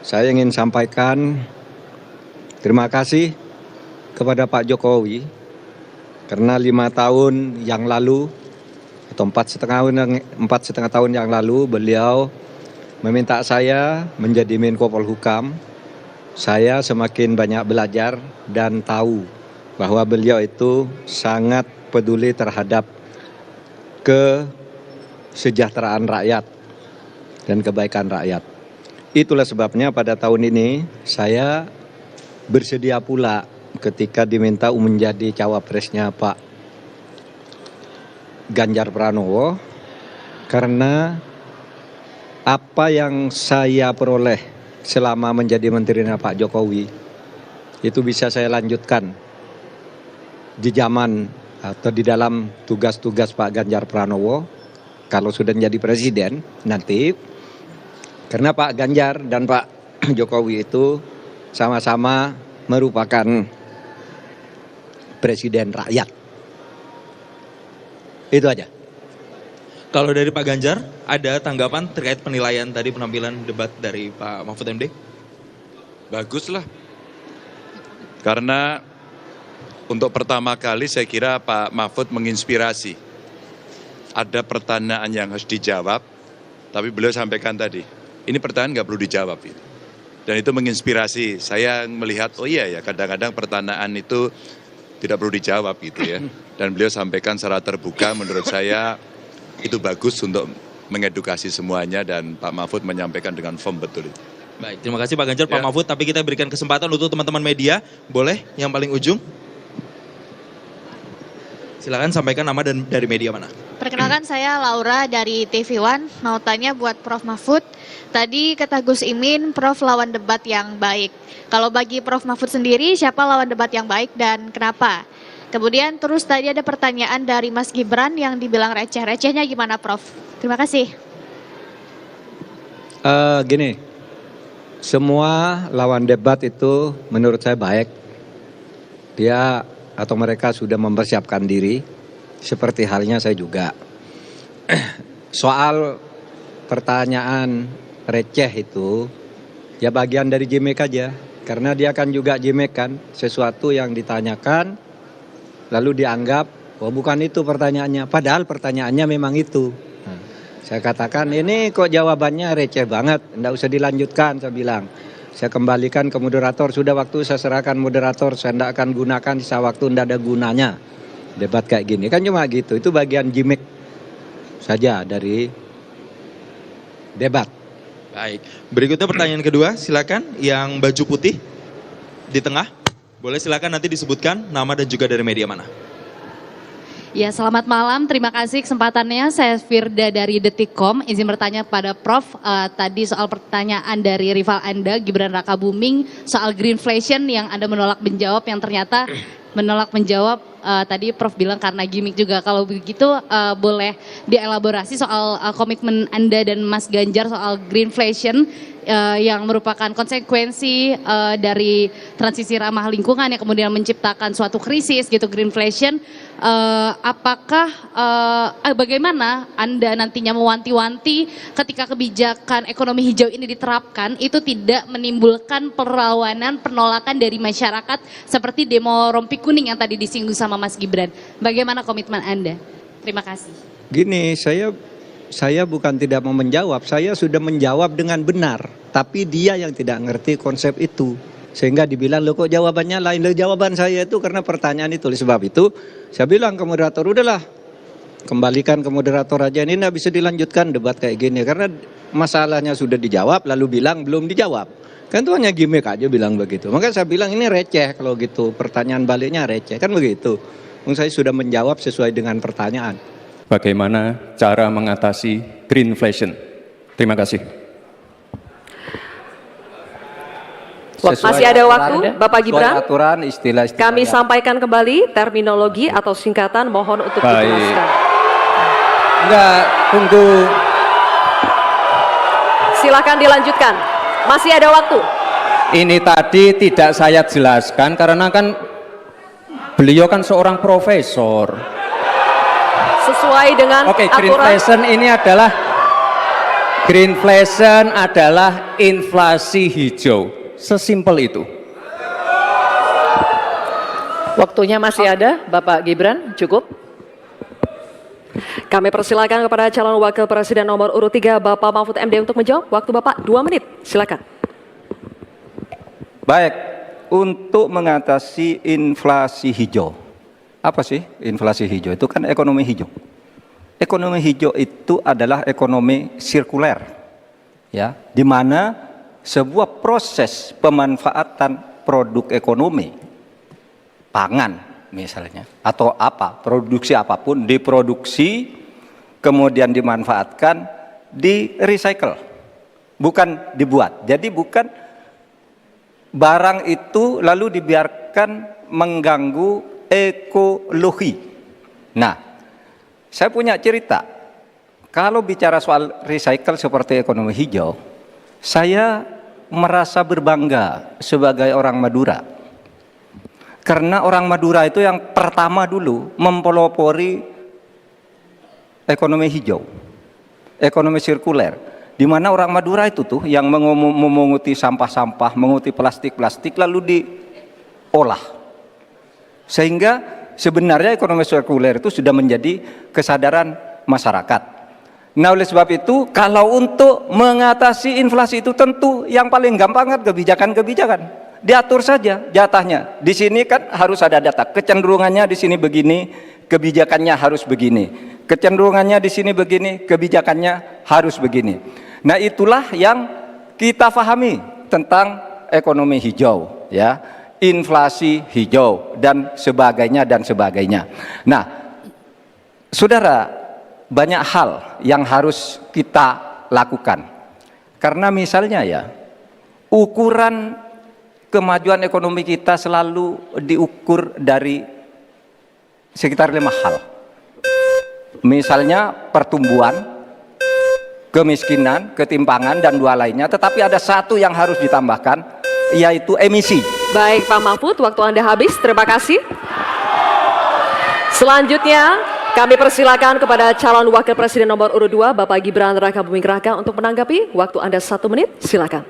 saya ingin sampaikan terima kasih kepada Pak Jokowi karena 5 tahun yang lalu atau 4,5 tahun yang lalu beliau meminta saya menjadi Menko Polhukam. Saya semakin banyak belajar dan tahu bahwa beliau itu sangat peduli terhadap kesejahteraan rakyat dan kebaikan rakyat. Itulah sebabnya pada tahun ini saya bersedia pula ketika diminta menjadi cawapresnya Pak Ganjar Pranowo, karena apa yang saya peroleh selama menjadi menterinya Pak Jokowi itu bisa saya lanjutkan di zaman atau di dalam tugas-tugas Pak Ganjar Pranowo kalau sudah menjadi presiden nanti, karena Pak Ganjar dan Pak Jokowi itu sama-sama merupakan presiden rakyat. Itu aja. Kalau dari Pak Ganjar, ada tanggapan terkait penilaian tadi penampilan debat dari Pak Mahfud MD? Bagus lah. Karena untuk pertama kali saya kira Pak Mahfud menginspirasi. Ada pertanyaan yang harus dijawab, tapi beliau sampaikan tadi, ini pertanyaan nggak perlu dijawab. Dan itu menginspirasi. Saya melihat, oh iya ya, kadang-kadang pertanyaan itu tidak perlu dijawab gitu ya. Dan beliau sampaikan secara terbuka, menurut saya itu bagus untuk mengedukasi semuanya dan Pak Mahfud menyampaikan dengan firm betul itu. Baik, terima kasih Pak Ganjar, Pak Ya. Mahfud. Tapi kita berikan kesempatan untuk teman-teman media. Boleh yang paling ujung? Silakan sampaikan nama dan dari media mana. Perkenalkan saya Laura dari TV One. Mau tanya buat Prof Mahfud. Tadi kata Gus Imin, Prof lawan debat yang baik. Kalau bagi Prof Mahfud sendiri, siapa lawan debat yang baik dan kenapa? Kemudian terus tadi ada pertanyaan dari Mas Gibran yang dibilang receh. Recehnya gimana Prof? Terima kasih. Gini, semua lawan debat itu menurut saya baik. Dia atau mereka sudah mempersiapkan diri, seperti halnya saya juga. Soal pertanyaan receh itu, ya bagian dari gimmick aja. Karena dia kan juga gimmick kan, sesuatu yang ditanyakan, lalu dianggap, oh bukan itu pertanyaannya. Padahal pertanyaannya memang itu. Nah, saya katakan ini kok jawabannya receh banget, enggak usah dilanjutkan, saya bilang. Saya kembalikan ke moderator, sudah waktu saya serahkan moderator, saya enggak akan gunakan, sisa waktu enggak ada gunanya. Debat kayak gini, kan cuma gitu, itu bagian gimmick saja dari debat. Baik, berikutnya pertanyaan kedua, silakan yang baju putih di tengah. Boleh silakan nanti disebutkan nama dan juga dari media mana. Ya, selamat malam. Terima kasih kesempatannya. Saya Firda dari Detikkom. Izin bertanya kepada Prof. Tadi soal pertanyaan dari rival Anda, Gibran Rakabuming, soal greenflation yang Anda menolak menjawab, yang ternyata menolak menjawab. Tadi Prof bilang karena gimmick juga. Kalau begitu boleh dielaborasi soal komitmen Anda dan Mas Ganjar soal greenflation yang merupakan konsekuensi dari transisi ramah lingkungan yang kemudian menciptakan suatu krisis gitu, greenflation. Apakah bagaimana Anda nantinya mewanti-wanti ketika kebijakan ekonomi hijau ini diterapkan itu tidak menimbulkan perlawanan, penolakan dari masyarakat seperti demo rompi kuning yang tadi disinggung sama Mas Gibran. Bagaimana komitmen Anda? Terima kasih. Gini, saya bukan tidak mau menjawab, saya sudah menjawab dengan benar. Tapi dia yang tidak ngerti konsep itu. Sehingga dibilang, loh kok jawabannya lain. Loh jawaban saya itu karena pertanyaan itu. Oleh sebab itu, saya bilang ke moderator, udahlah. Kembalikan ke moderator aja, ini tidak bisa dilanjutkan debat kayak gini. Karena masalahnya sudah dijawab, lalu bilang belum dijawab. Kan itu hanya gimmick aja bilang begitu. Makanya saya bilang ini receh kalau gitu. Pertanyaan baliknya receh, kan begitu. Saya sudah menjawab sesuai dengan pertanyaan. Bagaimana cara mengatasi greenflation? Terima kasih. Masih ada waktu, Bapak Gibran. Aturan, istilah Kami sampaikan kembali terminologi atau singkatan, mohon untuk dijelaskan. Enggak, tunggu. Silakan dilanjutkan. Masih ada waktu. Ini tadi tidak saya jelaskan karena kan beliau kan seorang profesor. Sesuai dengan Oke, aturan. greenflation ini adalah Greenflation adalah inflasi hijau. Sesimpel itu. Waktunya masih ada, Bapak Gibran, cukup. Kami persilakan kepada calon wakil presiden nomor urut 3, Bapak Mahfud MD untuk menjawab. Waktu Bapak 2 menit, silakan. Baik, untuk mengatasi inflasi hijau. Apa sih inflasi hijau? Itu kan ekonomi hijau. Ekonomi hijau itu adalah ekonomi sirkuler, ya, di mana sebuah proses pemanfaatan produk ekonomi, pangan misalnya, atau apa, produksi apapun, diproduksi, kemudian dimanfaatkan, di recycle, bukan dibuat. Jadi bukan barang itu lalu dibiarkan mengganggu ekologi. Nah, saya punya cerita. Kalau bicara soal recycle seperti ekonomi hijau, saya merasa berbangga sebagai orang Madura. Karena orang Madura itu yang pertama dulu mempelopori ekonomi hijau, ekonomi sirkuler, di mana orang Madura itu tuh yang memunguti sampah-sampah, menguti plastik-plastik lalu diolah. Sehingga sebenarnya ekonomi sirkuler itu sudah menjadi kesadaran masyarakat. Nah, oleh sebab itu kalau untuk mengatasi inflasi itu tentu yang paling gampang kan kebijakan-kebijakan. Diatur saja jatahnya. Di sini kan harus ada data. Kecenderungannya di sini begini, kebijakannya harus begini. Kecenderungannya di sini begini, kebijakannya harus begini. Nah, itulah yang kita pahami tentang ekonomi hijau, ya, inflasi hijau dan sebagainya dan sebagainya. Nah, saudara, banyak hal yang harus kita lakukan. Karena misalnya ya, ukuran kemajuan ekonomi kita selalu diukur dari sekitar 5 hal. Misalnya pertumbuhan, kemiskinan, ketimpangan, dan 2 lainnya. Tetapi ada 1 yang harus ditambahkan, yaitu emisi. Baik Pak Mahfud, waktu Anda habis. Terima kasih. Selanjutnya kami persilakan kepada calon wakil presiden nomor urut 2, Bapak Gibran Rakabuming Raka untuk menanggapi. Waktu Anda 1 menit, silakan.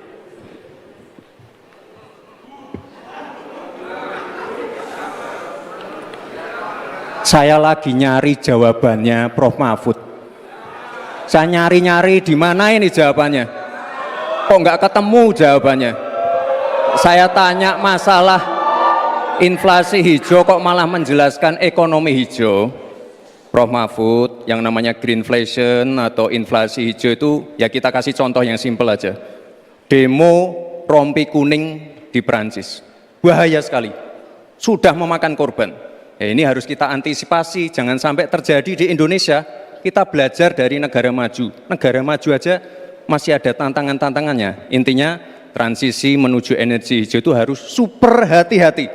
Saya lagi nyari jawabannya Prof. Mahfud. Saya nyari-nyari di mana ini jawabannya. Kok nggak ketemu jawabannya. Saya tanya masalah inflasi hijau kok malah menjelaskan ekonomi hijau. Prof. Mahfud, yang namanya greenflation atau inflasi hijau itu ya kita kasih contoh yang simpel aja. Demo rompi kuning di Perancis. Bahaya sekali. Sudah memakan korban. Ya, ini harus kita antisipasi, jangan sampai terjadi di Indonesia. Kita belajar dari negara maju. Negara maju aja masih ada tantangan-tantangannya. Intinya transisi menuju energi hijau itu harus super hati-hati.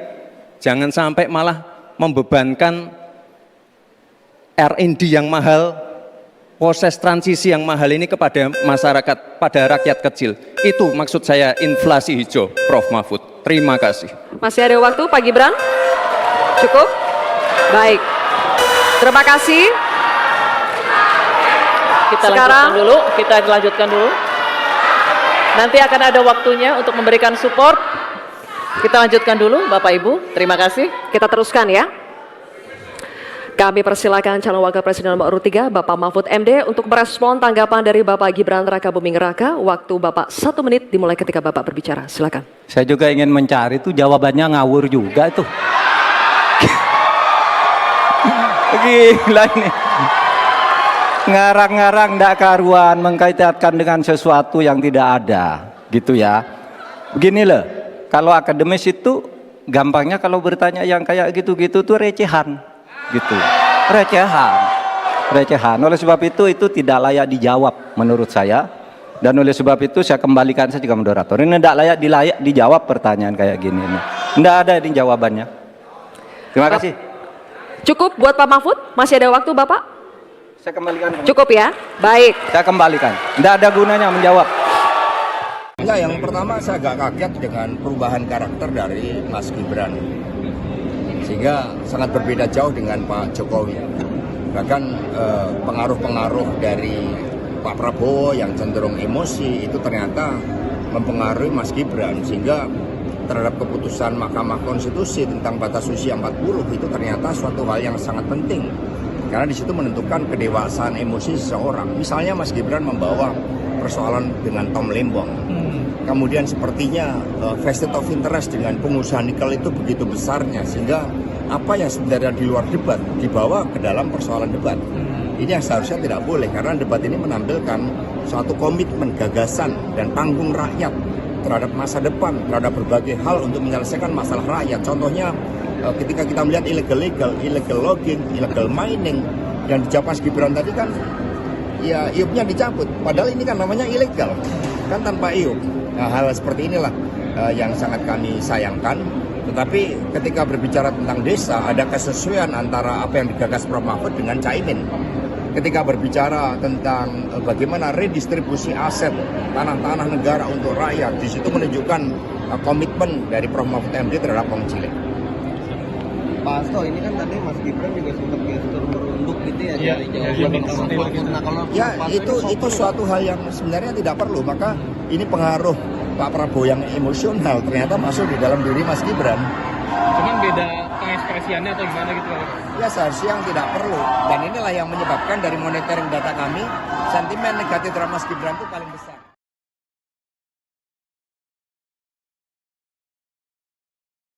Jangan sampai malah membebankan R&D yang mahal, proses transisi yang mahal ini kepada masyarakat, pada rakyat kecil. Itu maksud saya inflasi hijau, Prof. Mahfud. Terima kasih. Masih ada waktu Pak Gibran? Cukup? Baik, terima kasih. Kita lanjutkan dulu. Nanti akan ada waktunya untuk memberikan support. Kita lanjutkan dulu, Bapak Ibu. Terima kasih. Kita teruskan ya. Kami persilakan calon wakil presiden nomor urut 3, Bapak Mahfud MD untuk merespon tanggapan dari Bapak Gibran Rakabuming Raka. Waktu Bapak 1 menit dimulai ketika Bapak berbicara. Silakan. Saya juga ingin mencari itu jawabannya ngawur juga itu. Gila ini. Ngarang-ngarang ndak karuan, mengkaitkan dengan sesuatu yang tidak ada, gitu ya. Begini loh, kalau akademis itu gampangnya kalau bertanya yang kayak gitu-gitu tuh recehan, gitu. Recehan. Oleh sebab itu tidak layak dijawab menurut saya. Dan oleh sebab itu saya kembalikan saja ke moderator. Ini tidak layak dijawab pertanyaan kayak gini. Tidak ada ini jawabannya. Terima kasih. Cukup buat Pak Mahfud? Masih ada waktu Bapak? Saya kembalikan. Cukup ya? Baik. Saya kembalikan. Tidak ada gunanya menjawab. Enggak, yang pertama saya agak kaget dengan perubahan karakter dari Mas Gibran. Sehingga sangat berbeda jauh dengan Pak Jokowi. Bahkan pengaruh-pengaruh dari Pak Prabowo yang cenderung emosi itu ternyata mempengaruhi Mas Gibran, sehingga terhadap keputusan Mahkamah Konstitusi tentang batas usia 40 itu ternyata suatu hal yang sangat penting, karena di situ menentukan kedewasaan emosi seseorang. Misalnya Mas Gibran membawa persoalan dengan Tom Lembong, kemudian sepertinya vested of interest dengan pengusaha nikel itu begitu besarnya, sehingga apa yang sebenarnya di luar debat dibawa ke dalam persoalan debat. Ini yang seharusnya tidak boleh, karena debat ini menampilkan suatu komitmen, gagasan, dan panggung rakyat terhadap masa depan, terhadap berbagai hal untuk menyelesaikan masalah rakyat. Contohnya ketika kita melihat illegal logging, illegal mining, yang dijawab Mas Gibran tadi kan, ya IUP-nya dicabut, padahal ini kan namanya ilegal, kan tanpa IUP. Nah, hal seperti inilah yang sangat kami sayangkan. Tetapi ketika berbicara tentang desa, ada kesesuaian antara apa yang digagas Prof. Mahfud dengan Caimin. Ketika berbicara tentang bagaimana redistribusi aset tanah-tanah negara untuk rakyat, di situ menunjukkan komitmen dari Prof. Mahfud MD terhadap kaum cilik. Pak Hasto, ini kan tadi Mas Gibran juga sempat merunduk gitu ya dari jawaban Prof. Mahfud. Nah, kalau ya itu suatu hal yang sebenarnya tidak perlu. Maka ini pengaruh Pak Prabowo yang emosional ternyata masuk di dalam diri Mas Gibran. Cuman beda pengekspresiannya atau gimana gitu Pak? Ya seharusnya yang tidak perlu. Dan inilah yang menyebabkan dari monitoring data kami, sentimen negatif terhadap Mas Gibran itu paling besar.